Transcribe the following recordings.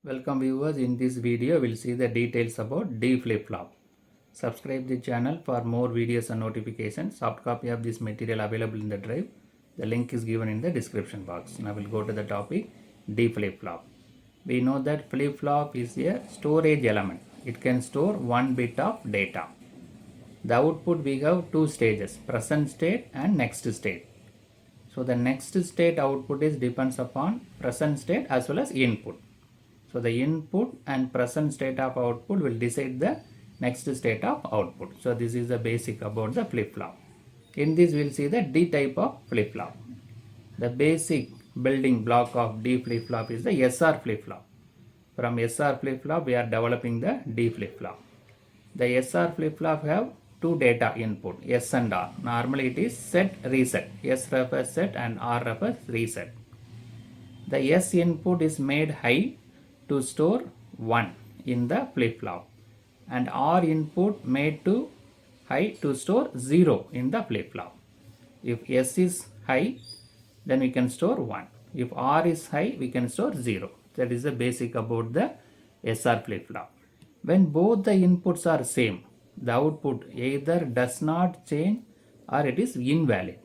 Welcome viewers, in this video we'll see the details about D flip-flop. Subscribe the channel for more videos and notifications. Soft copy of this material available in the drive. The link is given in the description box. Now we'll go to the topic D flip-flop. We know that flip-flop is a storage element. It can store one bit of data. The output we have two stages, present state and next state. So the next state output is depends upon present state as well as input. So the input and present state of output will decide the next state of output. So this is the basic about the flip-flop. In this we will see the D type of flip-flop. The basic building block of D flip-flop is the SR flip-flop. From SR flip-flop we are developing the D flip-flop. The SR flip-flop have two data input, S and R. Normally it is set reset. S refers set and R refers reset. The S input is made high to store 1 in the flip-flop and R input made to high to store 0 in the flip-flop. If S is high, then we can store 1. If R is high, we can store 0. That is the basic about the SR flip-flop. When both the inputs are same, the output either does not change or it is invalid.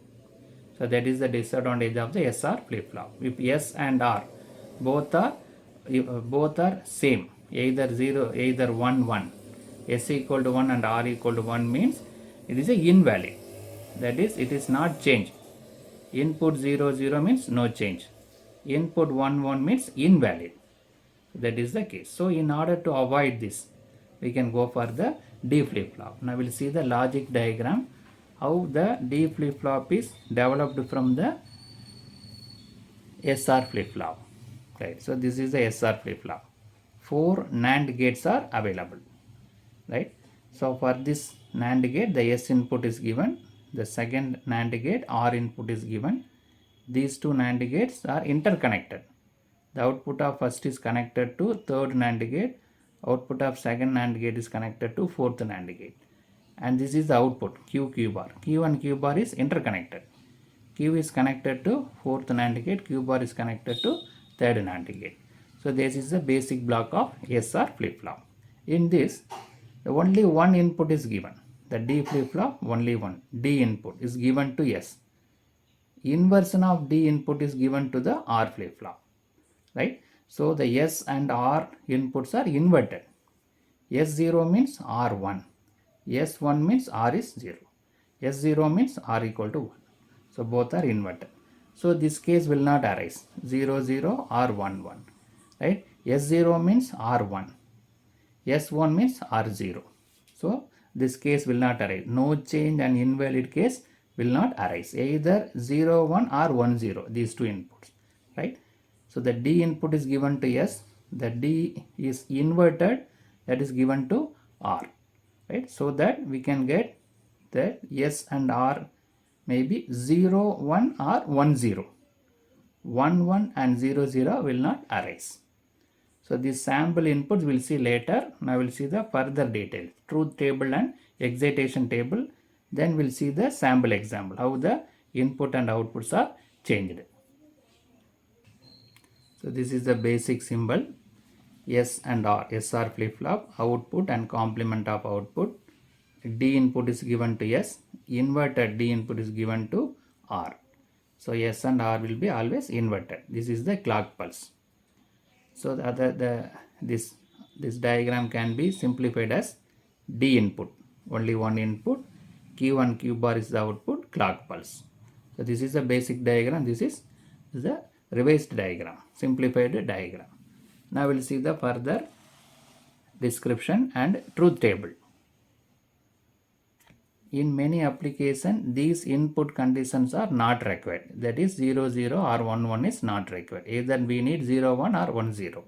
So that is the disadvantage of the SR flip-flop. If S and R both are same, either 0, either 1, 1, S equal to 1 and R equal to 1 means it is a invalid. That is, it is not change. Input 0, 0 means no change. Input 1, 1 means invalid. That is the case. So in order to avoid this, we can go for the D flip-flop. Now we'll see the logic diagram, how the D flip-flop is developed from the SR flip-flop. Right, so this is the SR flip-flop. 4 NAND gates are available. Right, so for this NAND gate, the S input is given. The second NAND gate, R input is given. These two NAND gates are interconnected. The output of first is connected to third NAND gate. Output of second NAND gate is connected to fourth NAND gate. And this is the output, Q bar. Q and Q bar is interconnected. Q is connected to fourth NAND gate. Q bar is connected to third NAND gate. So this is the basic block of SR flip-flop. In this, only one input is given. The D flip-flop, only one. D input is given to S. Inversion of D input is given to the R flip-flop. Right? So the S and R inputs are inverted. S0 means R1. S1 means R is 0. S0 means R equal to 1. So both are inverted. So this case will not arise. 0, 0 or 1, 1. Right? S0 means R1. S1 means R0. So this case will not arise. No change and invalid case will not arise. Either 0, 1 or 1, 0. These two inputs. Right? So the D input is given to S. The D is inverted. That is given to R. Right? So that we can get that S and R may be 0, 1 or 1, 0. 1, 1 and 0, 0 will not arise. So these sample inputs we'll see later. Now we'll see the further details. Truth table and excitation table. Then we'll see the sample example. How the input and outputs are changed. So this is the basic symbol. S and R. SR flip-flop. Output and complement of output. D input is given to S, inverted D input is given to R. So S and R will be always inverted. This is the clock pulse. So this diagram can be simplified as D input, only one input. Q and Q bar is the output, clock pulse. So this is the basic diagram. This is the revised diagram, simplified diagram. Now we'll see the further description and truth table. In many applications, these input conditions are not required. That is 0, 0 or 1, 1 is not required. Either we need 0, 1 or 1, 0.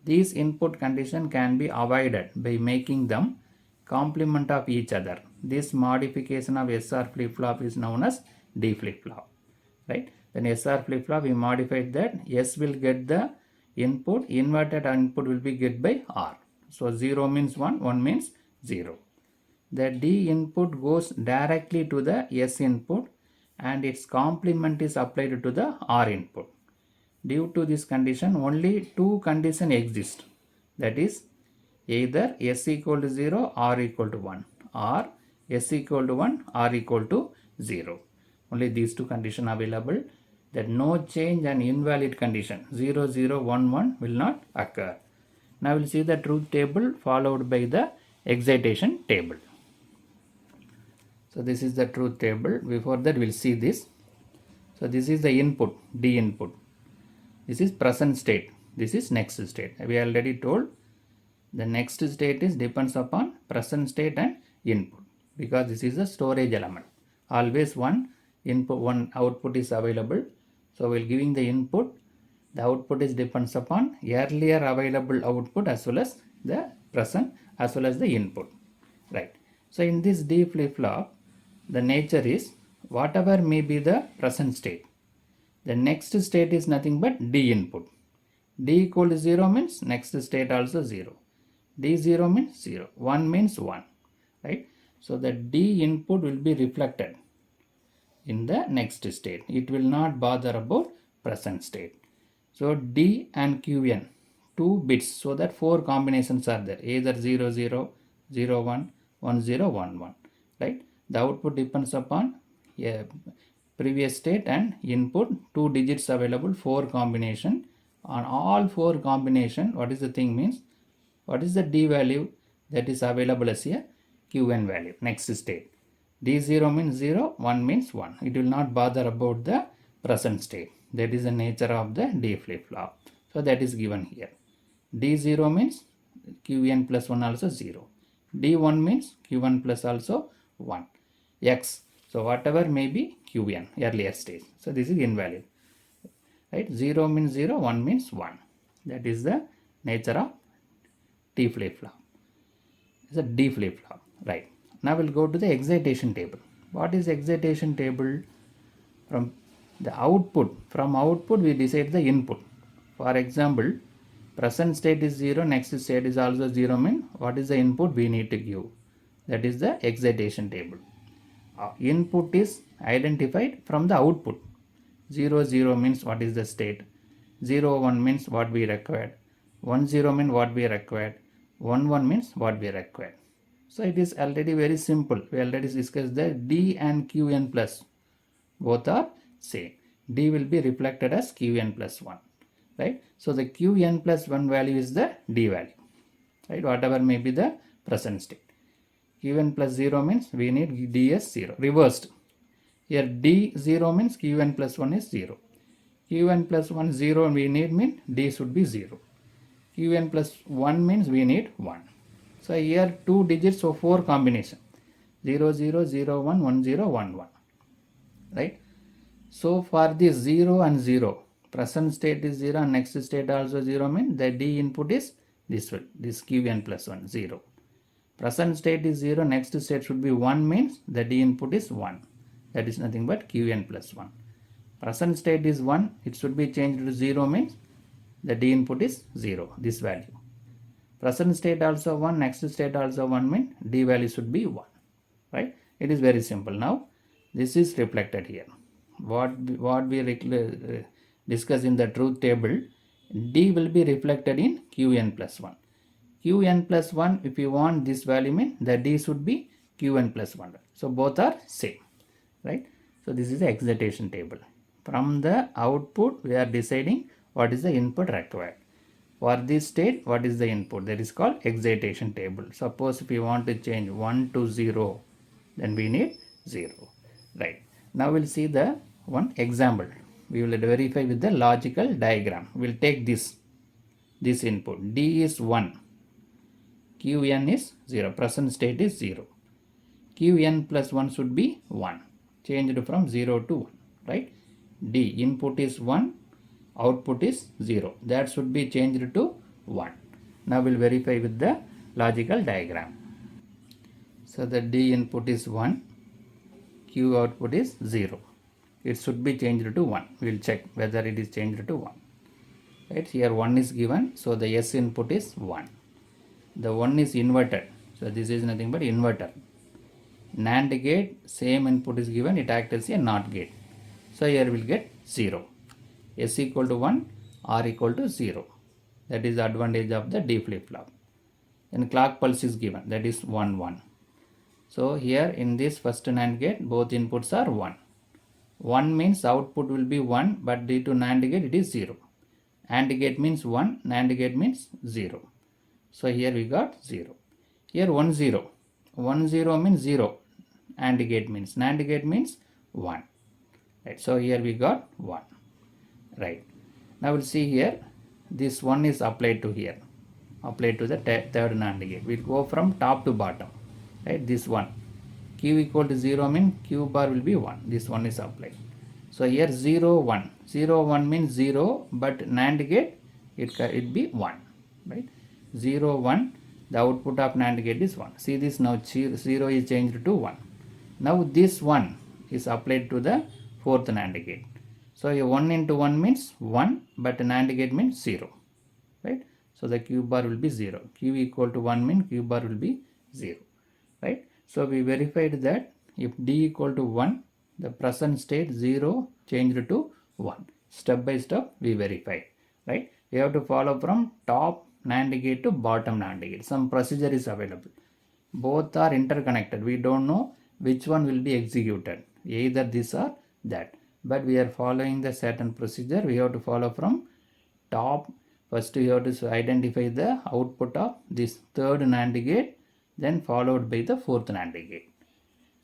These input conditions can be avoided by making them complement of each other. This modification of SR flip-flop is known as D flip-flop. Right? Then SR flip-flop we modified that S will get the input, inverted input will be get by R. So 0 means 1, 1 means 0. The D input goes directly to the S input and its complement is applied to the R input. Due to this condition, only two conditions exist. That is, either s equal to 0 or equal to 1, or s equal to 1 or equal to 0. Only these two conditions available. That no change and invalid condition 0, 0, 1, 1 will not occur. Now we'll see the truth table followed by the excitation table. So this is the truth table. Before that we'll see this. So this is the input, D input. This is present state. This is next state. We already told the next state is depends upon present state and input, because this is a storage element. Always one input, one output is available. So while giving the input, the output is depends upon earlier available output as well as the present as well as the input. Right. So in this D flip-flop, the nature is whatever may be the present state. The next state is nothing but D input. D equal to 0 means next state also 0. D0 means 0. 1 means 1. Right. So the D input will be reflected in the next state. It will not bother about present state. So D and Qn, 2 bits, so that 4 combinations are there, either 0, 0, 0, 1, 1, 0, 1, 1. Right. The output depends upon a previous state and input, 2 digits available, 4 combination. On all 4 combination, what is the thing means? What is the D value that is available as a Qn value, next state. D0 means 0, 1 means 1. It will not bother about the present state. That is the nature of the D flip-flop. So that is given here. D0 means Qn plus 1 also 0. D1 means Q1 plus also 1. X. So whatever may be Qn, earlier stage. So this is invalid. Right? 0 means 0, 1 means 1. That is the nature of T flip-flop. It's a D flip-flop. Right. Now we'll go to the excitation table. What is excitation table? From the output, from output we decide the input. For example, present state is 0, next state is also 0 mean what is the input we need to give? That is the excitation table. Input is identified from the output. 0, 0 means what is the state? 0, 1 means what we required. 1, 0 means what we required. 1, 1 means what we required. So it is already very simple. We already discussed that D and Qn plus both are same. D will be reflected as Qn plus 1. Right. So the Qn plus 1 value is the D value. Right. Whatever may be the present state. Qn plus 0 means we need D as 0. Reversed. Here D 0 means Qn plus 1 is 0. Qn plus 1 0 we need mean D should be 0. Qn plus 1 means we need 1. So here 2 digits of 4 combination. 0, 0, 0, 1, 1, 0, 1, 1. Right. So for this 0 and 0, present state is 0 and next state also 0 means the D input is this one, this Qn plus 1, 0. Present state is 0, next state should be 1 means the D input is 1. That is nothing but Qn plus 1. Present state is 1, it should be changed to 0 means the D input is 0, this value. Present state also 1, next state also 1 means D value should be 1. Right? It is very simple. Now this is reflected here. What we discuss in the truth table, D will be reflected in Qn plus 1. Qn plus 1, if you want this value mean the D should be Qn plus 1. So both are same. Right? So this is the excitation table. From the output we are deciding what is the input required. For this state, what is the input? That is called excitation table. Suppose if you want to change 1 to 0, then we need 0. Right. Now we'll see the one example. We will verify with the logical diagram. We'll take this input. D is 1. Qn is 0. Present state is 0. Qn plus 1 should be 1. Changed from 0 to 1. Right. D input is 1. Output is 0. That should be changed to 1. Now we'll verify with the logical diagram. So the D input is 1. Q output is 0. It should be changed to 1. We'll check whether it is changed to 1. Right. Here 1 is given. So the S input is 1. The 1 is inverted. So this is nothing but inverter. NAND gate, same input is given. It acts as a NOT gate. So here we'll get 0. S equal to 1, R equal to 0. That is the advantage of the D flip-flop. Then clock pulse is given, that is 1 1. So here in this first NAND gate, both inputs are 1. 1 means output will be 1, but due to NAND gate it is 0. AND gate means 1, NAND gate means 0. So here we got 0. Here 1 0. 1 0 means 0. AND gate means, NAND gate means 1. Right. So here we got 1. Right. Now we'll see here, this 1 is applied to here. Applied to the third NAND gate. We'll go from top to bottom. Right. This 1. Q equal to 0 means Q bar will be 1. This 1 is applied. So here 0 1. 0 1 means 0, but NAND gate it be 1. Right. 0 1. The output of NAND gate is 1. See this now, 0 is changed to 1. Now this 1 is applied to the fourth NAND gate. So a 1 into 1 means 1, but NAND gate means 0. Right. So the Q bar will be 0. Q equal to 1 means Q bar will be 0. Right. So we verified that if D equal to 1, the present state 0 changed to 1. Step by step we verified. Right. We have to follow from top NAND gate to bottom NAND gate. Some procedure is available. Both are interconnected. We don't know which one will be executed. Either this or that. But we are following the certain procedure. We have to follow from top. First we have to identify the output of this third NAND gate, then followed by the fourth NAND gate.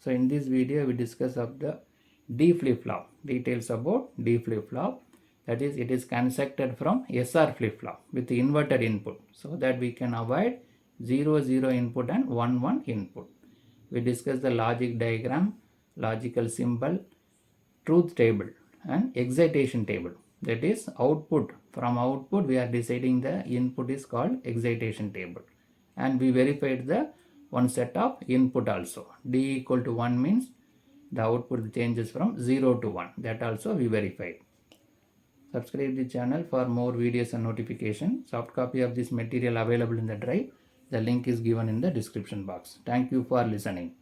So in this video we discuss of the D flip-flop. Details about D flip-flop. That is, it is constructed from SR flip-flop with the inverted input, so that we can avoid 0 0 input and 1 1 input. We discuss the logic diagram, logical symbol, truth table and excitation table. That is output. From output we are deciding the input is called excitation table. And we verified the one set of input also. D equal to 1 means the output changes from 0 to 1. That also we verified. Subscribe the channel for more videos and notification. Soft copy of this material available in the drive. The link is given in the description box. Thank you for listening.